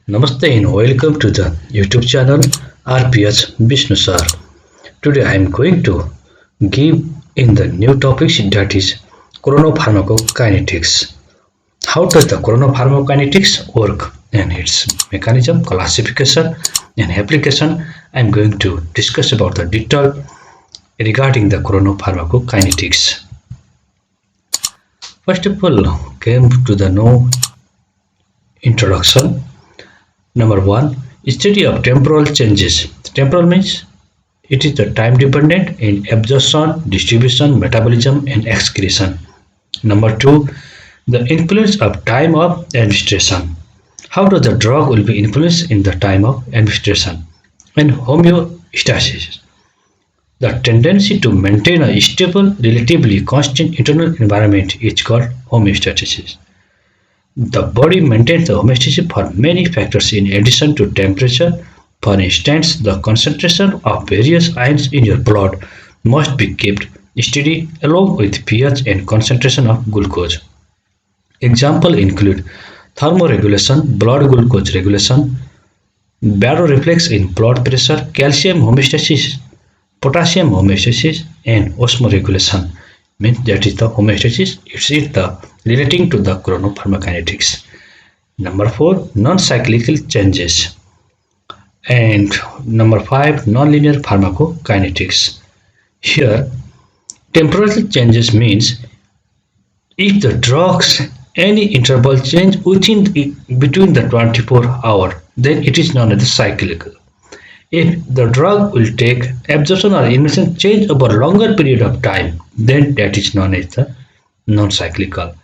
Namaste and welcome to the YouTube channel RPS BISHNU sir. Today I am going to give in the new topics that is chronopharmacokinetics. How does the chronopharmacokinetics work and its mechanism, classification and application? I am going to discuss about the detail regarding the chronopharmacokinetics. First of all, came to the no introduction. Number one, study of temporal changes. Temporal means it is the time dependent in absorption, distribution, metabolism, and excretion. Number two, the influence of time of administration. How does the drug will be influenced in the time of administration? And homeostasis. The tendency to maintain a stable, relatively constant internal environment is called homeostasis. The body maintains the homeostasis for many factors in addition to temperature. For instance, the concentration of various ions in your blood must be kept steady along with pH and concentration of glucose. Examples include thermoregulation, blood glucose regulation, baroreflex in blood pressure, calcium homeostasis, potassium homeostasis, and osmoregulation. Means that is the homeostasis. It is the relating to the chronopharmacokinetics. Number four, non-cyclical changes. And number five, nonlinear pharmacokinetics. Here, temporal changes means if the drugs any interval change between the 24 hour, then it is known as the cyclical. If the drug will take absorption or elimination change over a longer period of time, then that is known as the non-cyclical.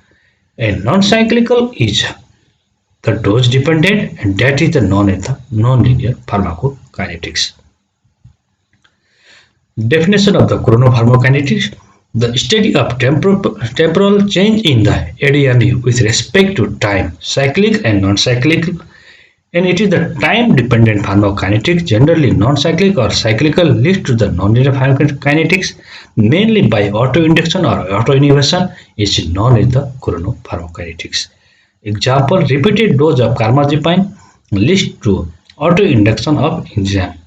And non-cyclical is the dose dependent, and that is the known as the non-linear pharmacokinetics. Definition of the chronopharmacokinetics: the study of temporal change in the ADME with respect to time, cyclic and non-cyclic, and it is the time-dependent pharmacokinetics, generally non-cyclic or cyclical, leads to the non-linear pharmacokinetics, mainly by autoinduction or autoinhibition, is known as the chronopharmacokinetics. Example: repeated dose of carbamazepine leads to autoinduction of enzyme.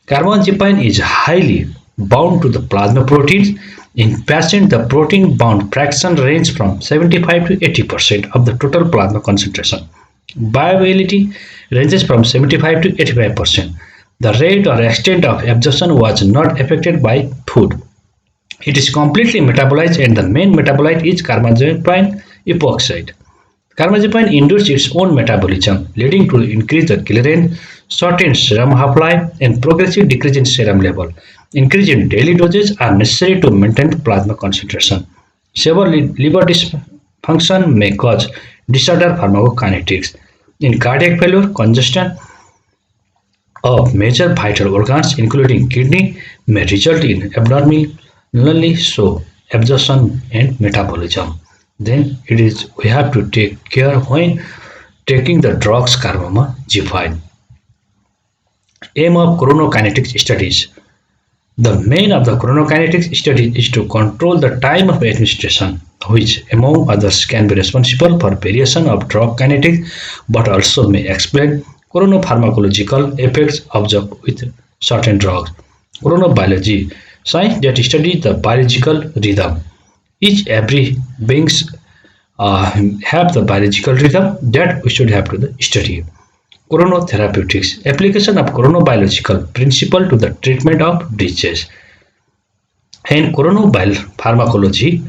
Carbamazepine is highly bound to the plasma proteins. In patients, the protein-bound fraction ranges from 75 to 80% of the total plasma concentration. Bioavailability ranges from 75 to 85%. The rate or extent of absorption was not affected by food. It is completely metabolized, and the main metabolite is carbamazepine epoxide. Carbamazepine induces its own metabolism, leading to increased clearance, shortened serum half-life, and progressive decrease in serum level. Increase in daily doses are necessary to maintain plasma concentration. Severe liver dysfunction may cause disorder pharmacokinetics. In cardiac failure, congestion of major vital organs, including kidney, may result in abnormally slow absorption and metabolism. Then we have to take care when taking the drugs carbamazepine. Aim of chronokinetics studies. The main of the chronokinetics study is to control the time of administration, which among others can be responsible for variation of drug kinetics, but also may explain chronopharmacological effects observed with certain drugs. Chronobiology, science that studies the biological rhythm. Every beings have the biological rhythm that we should have to study. Chronotherapeutics, application of chronobiological principle to the treatment of disease. And chronopharmacology,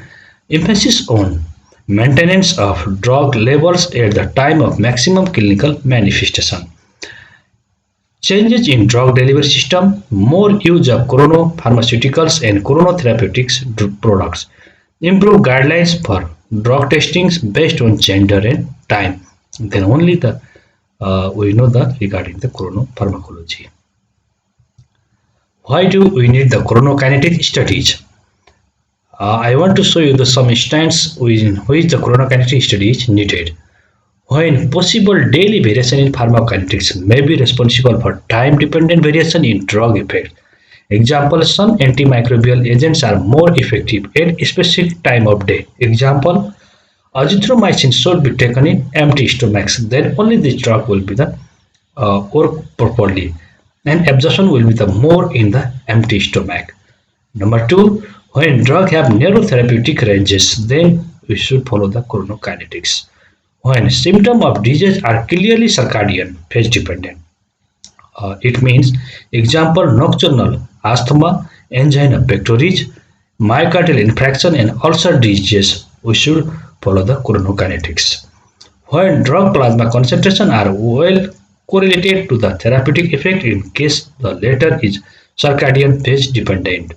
emphasis on maintenance of drug levels at the time of maximum clinical manifestation. Changes in drug delivery system, more use of chronopharmaceuticals and chronotherapeutics products. Improve guidelines for drug testings based on gender and time. Then only we know regarding the chronopharmacology. Why do we need the chronokinetic studies? I want to show you some instances in which the chronokinetic study is needed. When possible, daily variation in pharmacokinetics may be responsible for time-dependent variation in drug effect. Example: some antimicrobial agents are more effective at a specific time of day. Example: azithromycin should be taken in empty stomachs, then only this drug will be work properly, and absorption will be the more in the empty stomach. Number two, when drug have narrow therapeutic ranges, then we should follow the chronokinetics. When symptoms of disease are clearly circadian phase dependent, it means example nocturnal asthma, angina pectoris, myocardial infarction, and ulcer disease. We should follow the chronokinetics. When drug plasma concentration are well correlated to the therapeutic effect in case the latter is circadian phase dependent.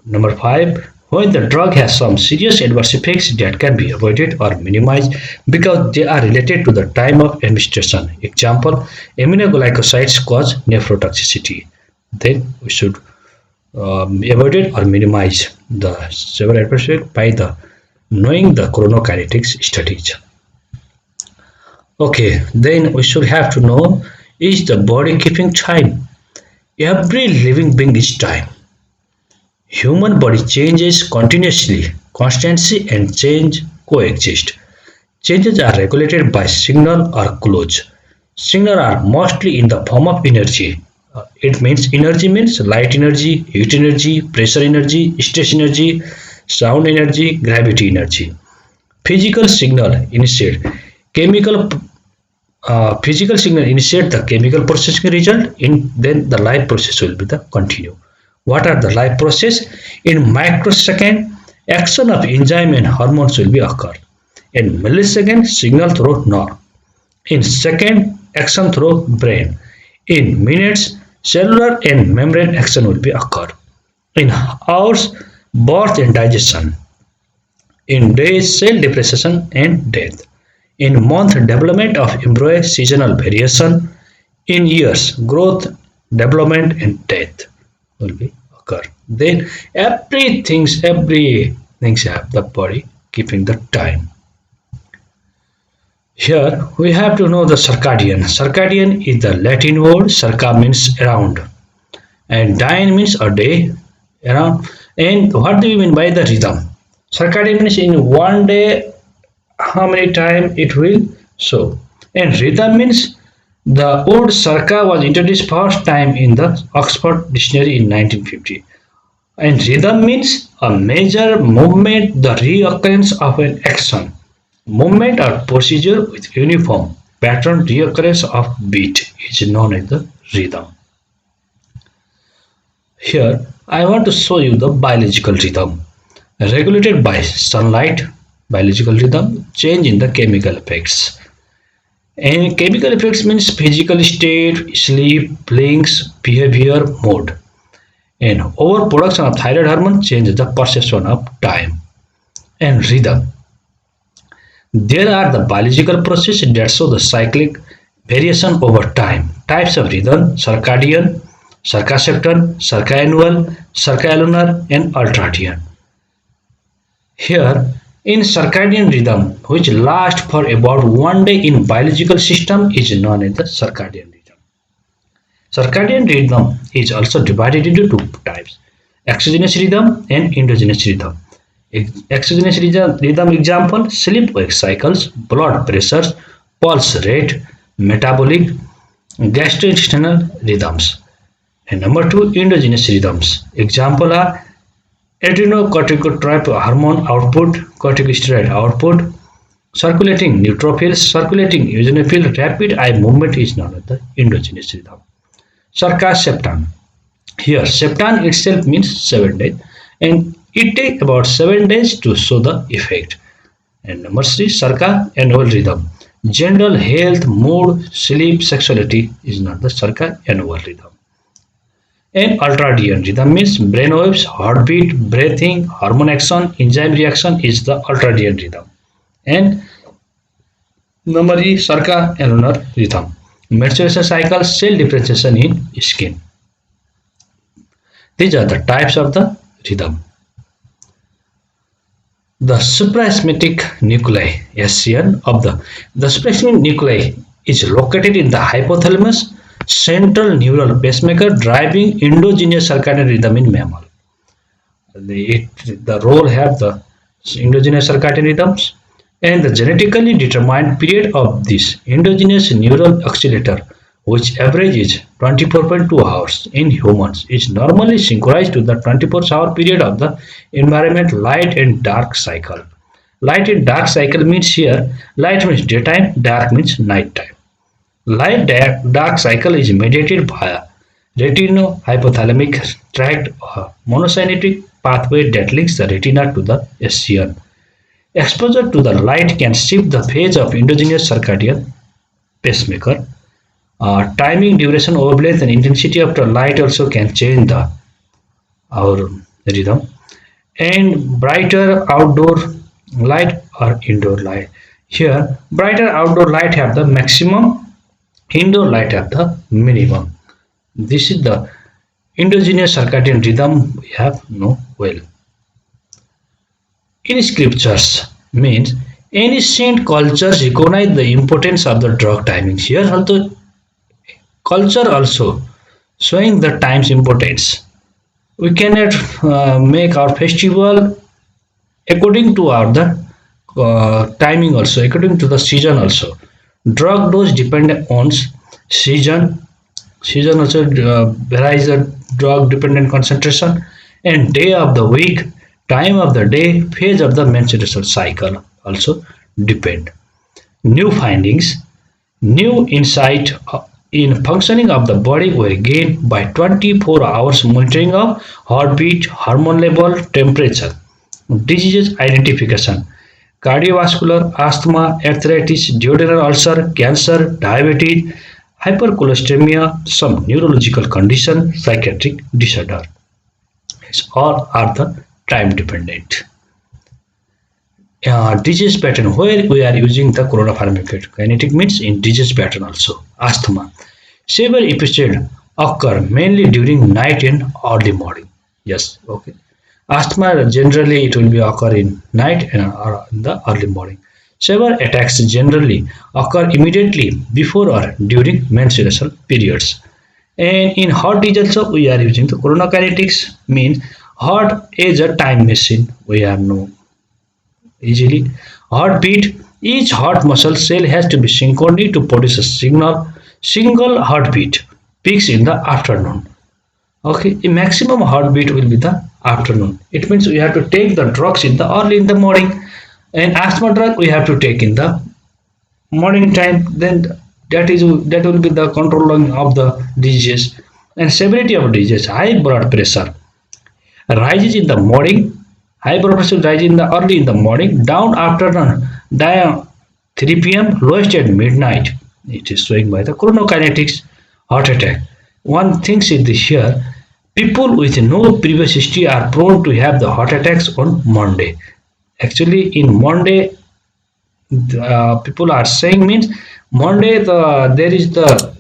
Number five, when the drug has some serious adverse effects that can be avoided or minimized because they are related to the time of administration. Example, aminoglycosides cause nephrotoxicity. Then we should avoid it or minimize the several adverse effects by the knowing the chronokinetics studies. Okay, then we should have to know, is the body keeping time? Every living being is time. Human body changes continuously, constancy and change coexist. Changes are regulated by signal or clues. Signal are mostly in the form of energy. It means energy means light energy, heat energy, pressure energy, stress energy, sound energy, gravity energy. Physical signal initiate chemical physical signal initiate the chemical processing result, in then the life process will be the continue. What are the life process? In microsecond, action of enzyme and hormones will be occur. In millisecond, signal through nerve. In second, action through brain. In minutes, cellular and membrane action will be occur. In hours, birth and digestion. In days, cell depreciation and death. In month, development of embryo, seasonal variation. In years, growth, development and death will be occur. Then everything have the body keeping the time. Here we have to know the circadian. Circadian is the Latin word. Circa means around, and dian means a day around. And what do you mean by the rhythm? Circadian means in one day how many time it will show, and rhythm means the word circa was introduced first time in the Oxford Dictionary in 1950. And rhythm means a major movement, the reoccurrence of an action, movement or procedure with uniform pattern reoccurrence of beat is known as the rhythm. Here I want to show you the biological rhythm regulated by sunlight, biological rhythm, change in the chemical effects. And chemical effects means physical state, sleep, blinks, behavior, mood. And overproduction of thyroid hormone changes the perception of time. And rhythm. There are the biological processes that show the cyclic variation over time. Types of rhythm: circadian, circaseptan, circannual, circalunar, and ultradian. Here, in circadian rhythm, which lasts for about one day in biological system, is known as the circadian rhythm. Circadian rhythm is also divided into two types: exogenous rhythm and endogenous rhythm. Exogenous rhythm example: sleep-wake cycles, blood pressures, pulse rate, metabolic, gastrointestinal rhythms. And number two, endogenous rhythms. Example are adrenocorticotropic hormone output, corticosteroid output, circulating neutrophils, circulating eosinophil, rapid eye movement is known as the endogenous rhythm. Circaseptan. Here, septan itself means 7 days, and it takes about 7 days to show the effect. And number three, circa-annual rhythm. General health, mood, sleep, sexuality is not the circa-annual rhythm. And ultradian rhythm means brainwaves, heartbeat, breathing, hormone action, enzyme reaction is the ultradian rhythm. And number three, circa-annular rhythm. Menstruation cycle, cell differentiation in skin. These are the types of the rhythm. The suprachiasmatic nuclei (SCN) of the suprachiasmatic nuclei is located in the hypothalamus, central neural pacemaker driving endogenous circadian rhythm in mammal. The role have the endogenous circadian rhythms. and the genetically determined period of this endogenous neural accelerator, which average is 24.2 hours in humans, is normally synchronized to the 24-hour period of the environment light and dark cycle. Light and dark cycle means here light means daytime, dark means night time. Light dark cycle is mediated via retino-hypothalamic tract or monosynetic pathway that links the retina to the SCN. Exposure to the light can shift the phase of endogenous circadian pacemaker. Timing, duration, wavelength, and intensity of the light also can change the our rhythm. And brighter outdoor light or indoor light. Here, brighter outdoor light have the maximum, indoor light have the minimum. This is the endogenous circadian rhythm we have know well. In scriptures means ancient cultures recognize the importance of the drug timings. Here also culture also showing the time's importance. We cannot make our festival according to our the timing also, according to the season also. Drug dose depend on season. Season also varies the drug dependent concentration and day of the week, time of the day, phase of the menstrual cycle also depend. New findings, new insight in functioning of the body were gained by 24 hours monitoring of heartbeat, hormone level, temperature, diseases identification, cardiovascular, asthma, arthritis, duodenal ulcer, cancer, diabetes, hypercholesteremia, some neurological condition, psychiatric disorder. All are the time dependent. Disease pattern where we are using the chronopharmacokinetic means in disease pattern also asthma. Several episodes occur mainly during night and early morning. Yes, okay. Asthma generally it will be occur in night and or in the early morning. Several attacks generally occur immediately before or during menstrual periods. And in heart disease also we are using the chronokinetics means heart is a time machine. We have no easily. Heartbeat. Each heart muscle cell has to be synchronized to produce a signal. Single heartbeat peaks in the afternoon. Okay, the maximum heartbeat will be the afternoon. It means we have to take the drugs in the early in the morning, and asthma drug we have to take in the morning time. Then that will be the controlling of the disease and severity of disease. High blood pressure rises in the morning. High blood pressure rises in the early in the morning, down afternoon, down 3 p.m., lowest at midnight. It is showing by the chronokinetics heart attack. One thing is this here, people with no previous history are prone to have the heart attacks on Monday. Actually, in Monday, people are saying means Monday there is the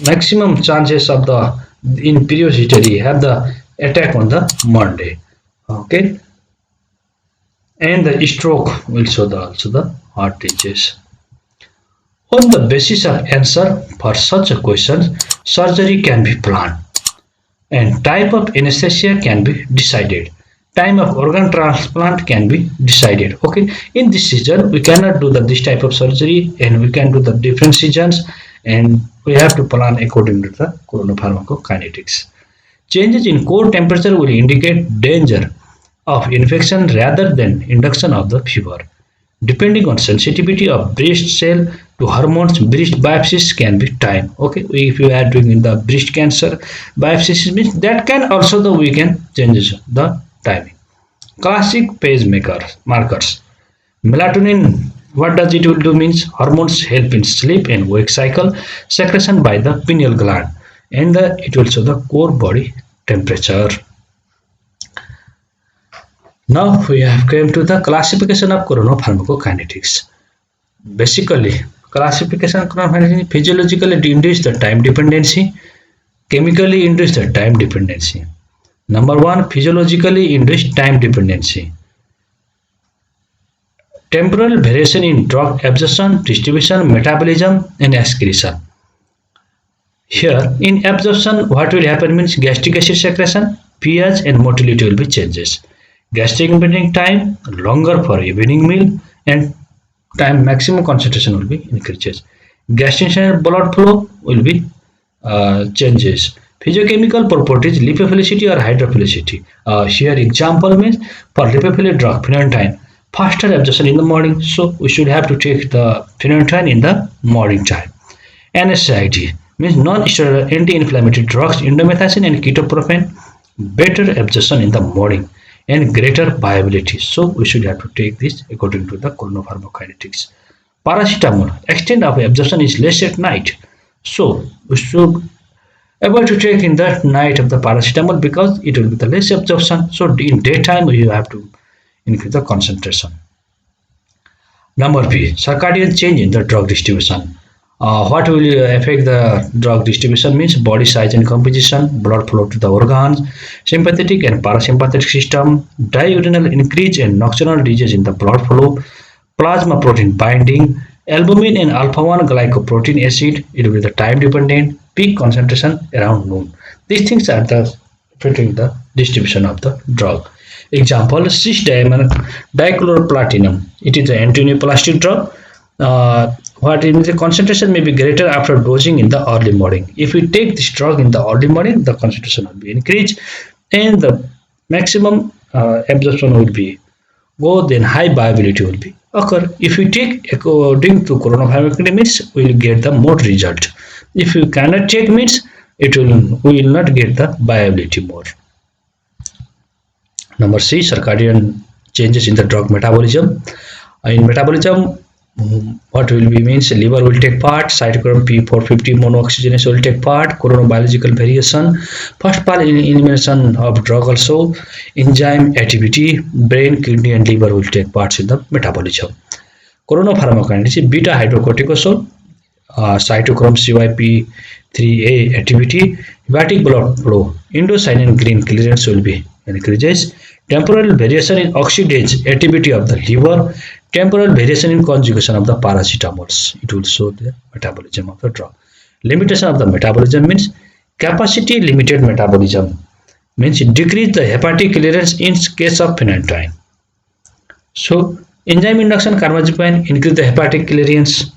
maximum chances of the in previous history have the attack on the Monday. Okay, and the stroke will show the also the heart disease. On the basis of answer for such a question, surgery can be planned and type of anesthesia can be decided. Time of organ transplant can be decided. Okay, in this season we cannot do this type of surgery and we can do the different seasons and we have to plan according to the chronopharmacokinetics. Changes in core temperature will indicate danger of infection rather than induction of the fever. Depending on sensitivity of breast cell to hormones, breast biopsies can be time. Okay, if you are doing the breast cancer biopsies means that can also the we can change the timing. Classic pacemakers markers. Melatonin. What does it will do means hormones help in sleep and wake cycle secretion by the pineal gland and it will show the core body temperature. Now we have come to the classification of chronopharmacokinetics. Basically, classification of chronopharmacokinetics physiologically induce the time dependency, chemically induce the time dependency. Number one, physiologically induced time dependency. Temporal variation in drug absorption, distribution, metabolism, and excretion. Here, in absorption, what will happen means gastric acid secretion, pH, and motility will be changes. Gastric emptying time longer for evening meal, and time maximum concentration will be increases. Gastrointestinal blood flow will be changes. Physiochemical properties, lipophilicity or hydrophilicity. Here example means for lipophilic drug phenytoin, faster absorption in the morning, so we should have to take the phenytoin in the morning time. NSAID means non-steroidal anti-inflammatory drugs, indomethacin and ketoprofen, better absorption in the morning and greater viability. So we should have to take this according to the chronopharmacokinetics. Paracetamol, extent of absorption is less at night. So we should able to take in the night of the paracetamol because it will be the less absorption. So in daytime you have to increase the concentration. Number B, circadian change in the drug distribution. What will affect the drug distribution means body size and composition, blood flow to the organs, sympathetic and parasympathetic system, diurnal increase and nocturnal decrease in the blood flow, plasma protein binding, albumin and alpha-1 glycoprotein acid, it will be the time dependent, peak concentration around noon. These things are the affecting the distribution of the drug. Example, dichloroplatinum. It is an antineoplastic drug. What is the concentration may be greater after dosing in the early morning. If we take this drug in the early morning, the concentration will be increased and the maximum absorption will be go, then high viability will be occur. If we take according to chronopharmacology, we will get the more result. If you cannot take means we will not get the viability more. Number C, circadian changes in the drug metabolism. In metabolism, what will be means liver will take part, cytochrome P450 monooxygenase will take part, chronobiological variation, first part in elimination of drug also, enzyme activity, brain, kidney and liver will take parts in the metabolism. Chronopharmacokinetics, beta hydrocortisol, cytochrome CYP3A activity, hepatic blood flow, indocyanine green clearance will be increases, temporal variation in oxidase activity of the liver, temporal variation in conjugation of the paracetamols. It will show the metabolism of the drug. Limitation of the metabolism means capacity limited metabolism, means decrease the hepatic clearance in case of phenytoin. So enzyme induction carbamazepine increase the hepatic clearance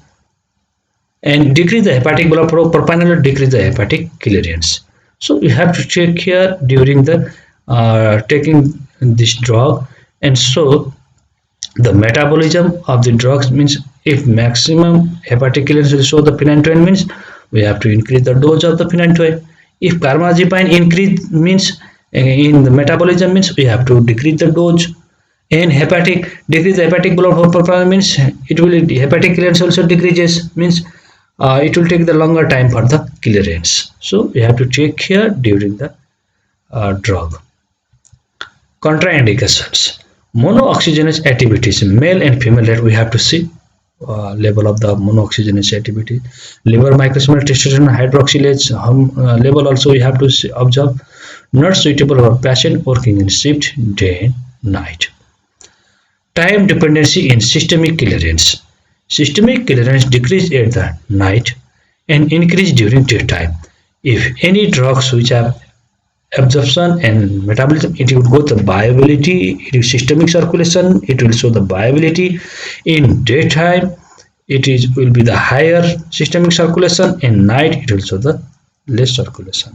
and decrease the hepatic blood flow, propranolol decrease the hepatic clearance. So you have to take care during the taking this drug, and so the metabolism of the drugs means if maximum hepatic clearance will show the phenytoin means we have to increase the dose of the phenytoin. If carbamazepine increase means in the metabolism means we have to decrease the dose, and decrease the hepatic blood flow profile means it will hepatic clearance also decreases means it will take the longer time for the clearance. So we have to take care during the drug. Contraindications. Monooxygenase activities, male and female, that we have to see level of the monooxygenase activity. Liver microsomal testosterone hydroxylase level also we have to observe. Not suitable for patient working in shift day and night. Time dependency in systemic clearance. Systemic clearance decrease at the night and increase during daytime. If any drugs which have absorption and metabolism, it will go to viability, it is systemic circulation, it will show the viability. In daytime it will be the higher systemic circulation, in night it will show the less circulation.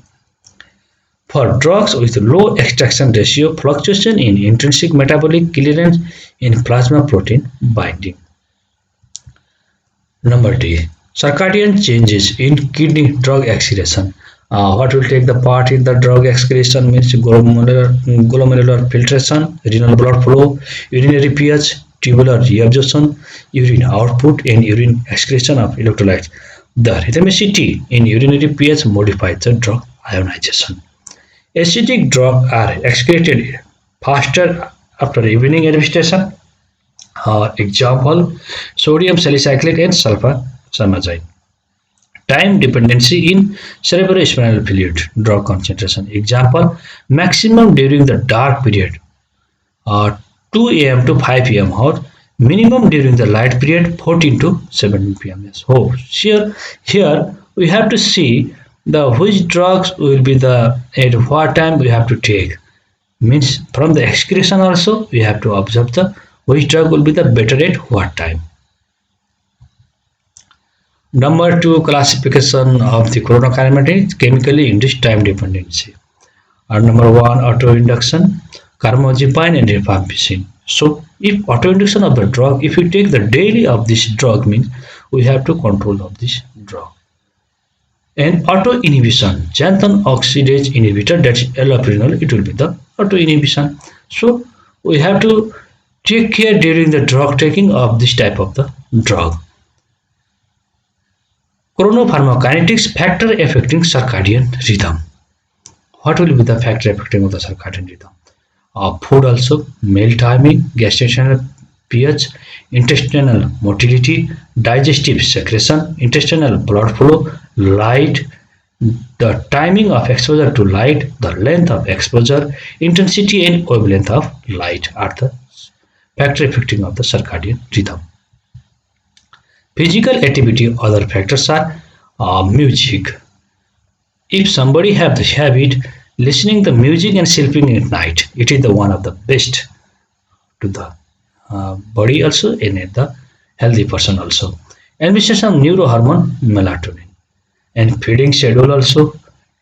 For drugs with low extraction ratio, fluctuation in intrinsic metabolic clearance in plasma protein binding. Number D, circadian changes in kidney drug excretion. What will take the part in the drug excretion means glomerular filtration, renal blood flow, urinary pH, tubular reabsorption, urine output and urine excretion of electrolytes. The rhythmicity in urinary pH modifies the drug ionization. Acidic drugs are excreted faster after evening administration. Example, sodium salicylic and sulfur samazine. Time dependency in cerebrospinal fluid drug concentration. Example, maximum during the dark period 2 a.m. to 5 p.m. or minimum during the light period 14 to 17 p.m. So here we have to see the which drugs will be the at what time we have to take. Means from the excretion also we have to observe the which drug will be the better at what time. Number 2, classification of the chronokinetics, chemically induced time dependency. And number 1, autoinduction, carbamazepine and rifampicin. So if autoinduction of the drug, if you take the daily of this drug, means we have to control of this drug. And autoinhibition, xanthine oxidase inhibitor, that's allopurinol, it will be the autoinhibition. So we have to take care during the drug taking of this type of the drug. Chronopharmacokinetics, factor affecting circadian rhythm. What will be the factor affecting of the circadian rhythm? Food also, meal timing, gastrointestinal pH, intestinal motility, digestive secretion, intestinal blood flow, light, the timing of exposure to light, the length of exposure, intensity and wavelength of light are the factor affecting of the circadian rhythm. Physical activity, other factors are music. If somebody have the habit listening the music and sleeping at night, it is the one of the best to the body also and at the healthy person also. Administration of neurohormone melatonin and feeding schedule also,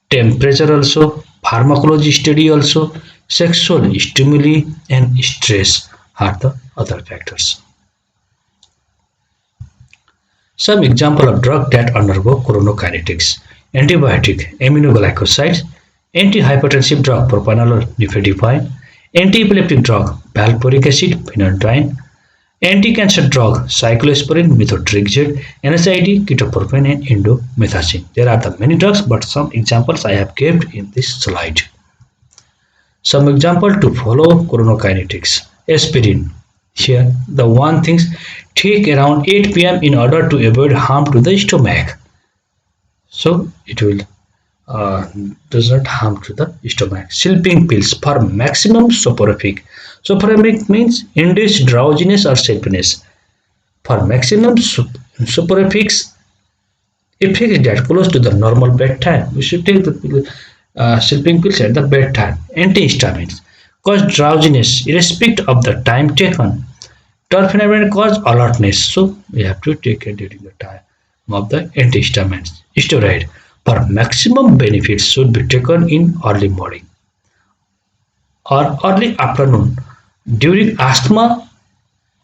temperature also, pharmacology study also, sexual stimuli and stress are the other factors. Some example of drug that undergo chronokinetics: antibiotic, aminoglycosides, antihypertensive drug, propranolol, nifedipine, anti-epileptic drug, valproic acid, phenytoin, anti-cancer drug, cyclosporin, methotrexate, NSAID, ketoprofen, and indomethacin. There are the many drugs, but some examples I have kept in this slide. Some example to follow chronokinetics: aspirin. Here, the one things, take around 8 p.m. in order to avoid harm to the stomach. So it will does not harm to the stomach. Sleeping pills for maximum soporific. Soporific means induced drowsiness or sleepiness. For maximum soporific effect that close to the normal bedtime, we should take the sleeping pills at the bedtime. Antihistamines cause drowsiness irrespective of the time taken. Torphenamine cause alertness, so we have to take it during the time of the antihistamines. Steroid for maximum benefits should be taken in early morning or early afternoon during asthma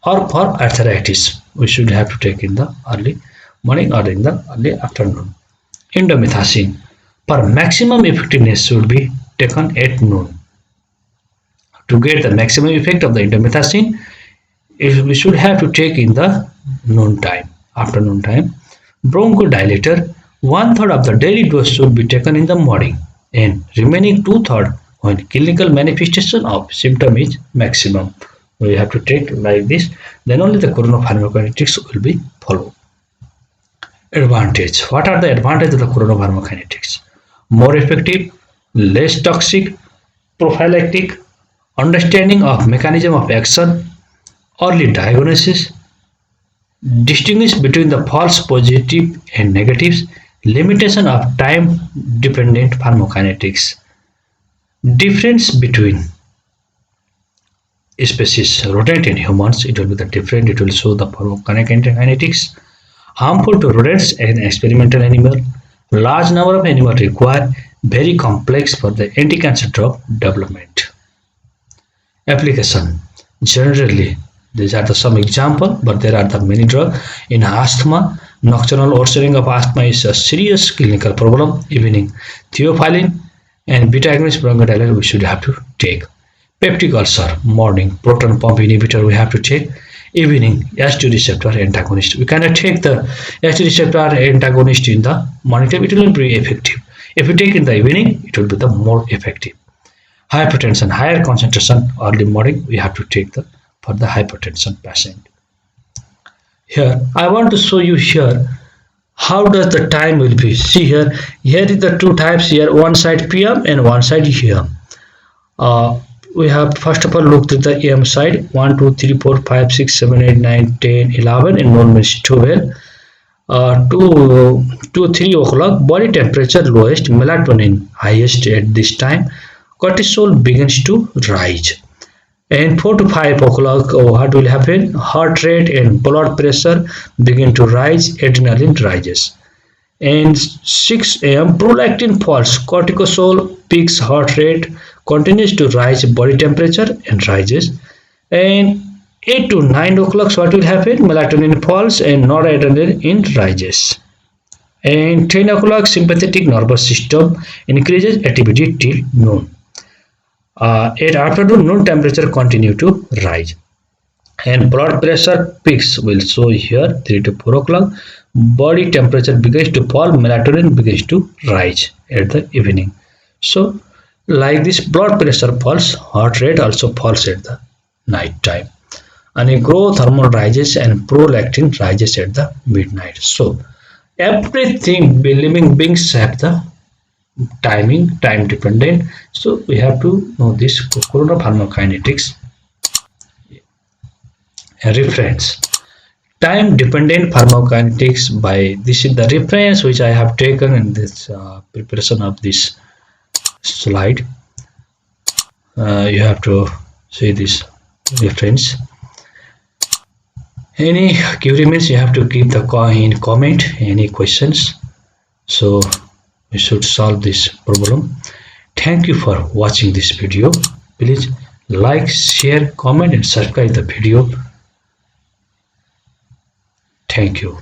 or for arthritis. We should have to take in the early morning or in the early afternoon. Indomethacin for maximum effectiveness should be taken at noon. To get the maximum effect of the indomethacin, we should have to take in the noon time, afternoon time. Bronchodilator, 1/3 of the daily dose should be taken in the morning and remaining 2/3 when clinical manifestation of symptom is maximum. We have to take like this, then only the chronopharmacokinetics will be followed. Advantage. What are the advantages of the chronopharmacokinetics? More effective, less toxic, prophylactic, understanding of mechanism of action, early diagnosis, distinguish between the false positive and negatives, limitation of time dependent pharmacokinetics, difference between species rodent and humans, it will be the different, it will show the pharmacokinetics, harmful to rodents and experimental animal, large number of animals require, very complex for the anti-cancer drug development. Application. Generally, these are the some example, but there are the many drugs. In asthma, nocturnal worsening of asthma is a serious clinical problem. Evening, theophylline and beta-agonist bronchodilator we should have to take. Peptic ulcer, morning, proton pump inhibitor we have to take. Evening, S2 receptor antagonist. We cannot take the S2 receptor antagonist in the morning time, it will not be effective. If we take in the evening, it will be the more effective. Hypertension, higher concentration early morning, we have to take the for the hypertension patient. Here, I want to show you here how does the time will be. See here, here is the two types here, one side PM and one side AM. We have first of all looked at the AM side, 1, 2, 3, 4, 5, 6, 7, 8, 9, 10, 11 and noon means 12. 2, 3 o'clock, body temperature lowest, melatonin highest at this time. cortisol begins to rise. And 4 to 5 o'clock, what will happen? Heart rate and blood pressure begin to rise, adrenaline rises. And 6 a.m. prolactin falls, cortisol peaks, heart rate continues to rise, body temperature and rises. And 8 to 9 o'clock, what will happen? Melatonin falls and noradrenaline rises. And 10 o'clock, sympathetic nervous system increases activity till noon. At afternoon, noon temperature continue to rise. And blood pressure peaks will show here 3 to 4 o'clock. Body temperature begins to fall, melatonin begins to rise at the evening. So, like this, blood pressure falls, heart rate also falls at the night time. And a growth hormone rises and prolactin rises at the midnight. So, everything living beings have the time dependent. So, we have to know this chronopharmacokinetics reference. Time dependent pharmacokinetics by this is the reference which I have taken in this preparation of this slide. You have to see this reference. Any query means you have to keep the in comment any questions. So we should solve this problem. Thank you for watching this video. Please like, share, comment and subscribe the video. Thank you.